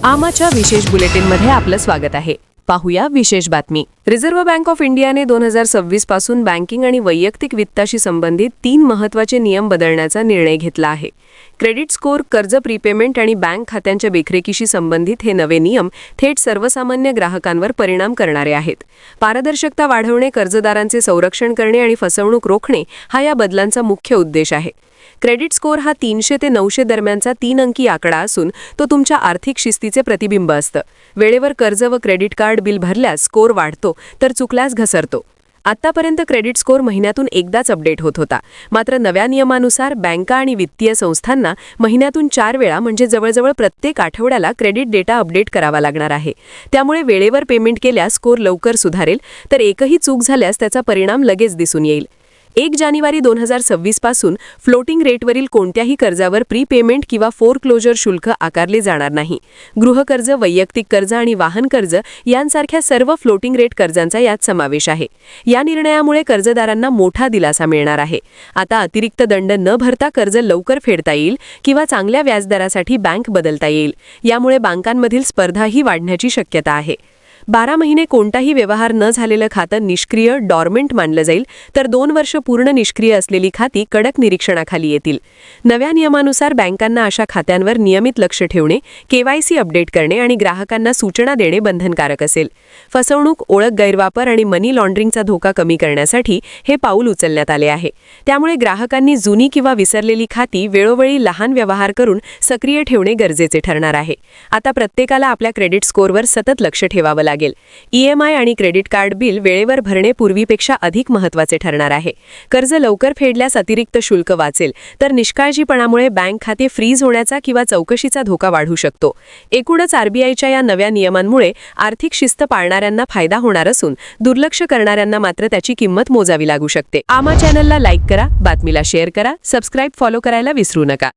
आमाच्या विशेष बुलेटिनमध्ये आपलं स्वागत आहे. पाहूया विशेष बातमी. रिझर्व्ह बँक ऑफ इंडियाने 2026 पासून बँकिंग आणि वैयक्तिक वित्ताशी संबंधित 3 महत्त्वाचे नियम बदलण्याचा निर्णय घेतला आहे. क्रेडिट स्कोअर, कर्ज प्रीपेमेंट आणि बँक खात्यांच्या देखरेखीशी संबंधित हे नवे नियम थेट सर्वसामान्य ग्राहकांवर परिणाम करणारे आहेत. पारदर्शकता वाढवणे, कर्जदारांचे संरक्षण करणे आणि फसवणूक रोखणे हा या बदलांचा मुख्य उद्देश आहे. क्रेडिट स्कोअर हा 300 ते 900 दरम्यानचा 3 अंकी आकडा असून तो तुमच्या आर्थिक शिस्तीचे प्रतिबिंब असतं. वेळेवर कर्ज व क्रेडिट कार्ड बिल भरल्यास स्कोअर वाढतो, तर चुकल्यास घसरतो. आतापर्यंत क्रेडिट स्कोअर महिन्यातून एकदाच अपडेट होत होता. मात्र नव्या नियमानुसार बँका आणि वित्तीय संस्थांना महिन्यातून 4 वेळा म्हणजे जवळजवळ प्रत्येक आठवड्याला क्रेडिट डेटा अपडेट करावा लागणार आहे. त्यामुळे वेळेवर पेमेंट केल्यास स्कोअर लवकर सुधारेल, तर एकही चूक झाल्यास त्याचा परिणाम लगेच दिसून येईल. 1 जानेवारी 2026 पासून फ्लोटिंग रेटवरील कोणत्याही कर्जावर प्रीपेमेंट किंवा फोरक्लोजर शुल्क आकारले जाणार नाही. गृहकर्ज, वैयक्तिक कर्ज आणि वाहन कर्ज यांसारख्या सर्व फ्लोटिंग रेट कर्जांचा यात समावेश आहे. या निर्णयामुळे कर्जदारांना मोठा दिलासा मिळणार आहे. आता अतिरिक्त दंड न भरता कर्ज लवकर फेडता येईल किंवा चांगल्या व्याजदरासाठी बँक बदलता येईल. यामुळे बँकांमधील स्पर्धाही वाढण्याची शक्यता आहे. 12 महिने कोणताही व्यवहार न झालेलं खातं निष्क्रिय डॉर्मेंट मानलं जाईल, तर 2 वर्ष पूर्ण निष्क्रिय असलेली खाती कडक निरीक्षणाखाली येतील. नव्या नियमानुसार बँकांना अशा खात्यांवर नियमित लक्ष ठेवणे, KYC अपडेट करणे आणि ग्राहकांना सूचना देणे बंधनकारक असेल. फसवणूक, ओळख गैरवापर आणि मनी लॉन्ड्रिंगचा धोका कमी करण्यासाठी हे पाऊल उचलण्यात आले आहे. त्यामुळे ग्राहकांनी जुनी किंवा विसरलेली खाती वेळोवेळी लहान व्यवहार करून सक्रिय ठेवणे गरजेचे ठरणार आहे. आता प्रत्येकाला आपल्या क्रेडिट स्कोअरवर सतत लक्ष ठेवावं लागेल. EMI आणि क्रेडिट कार्ड बिल वेळेवर भरणे पूर्वीपेक्षा अधिक महत्त्वाचे ठरणार आहे. कर्ज लवकर फेडल्यास अतिरिक्त शुल्क वाचेल, तर निष्काळजीपणामुळे बँक खाते फ्रीज होण्याचा किंवा चौकशीचा धोका वाढू शकतो. एकूणच RBIच्या या नव्या नियमांमुळे आर्थिक शिस्त पाळणाऱ्यांना फायदा होणार असून दुर्लक्ष करणाऱ्यांना मात्र त्याची किंमत मोजावी लागू शकते. आमा चॅनलला लाईक करा, बातमीला शेअर करा, सबस्क्राईब फॉलो करायला विसरू नका.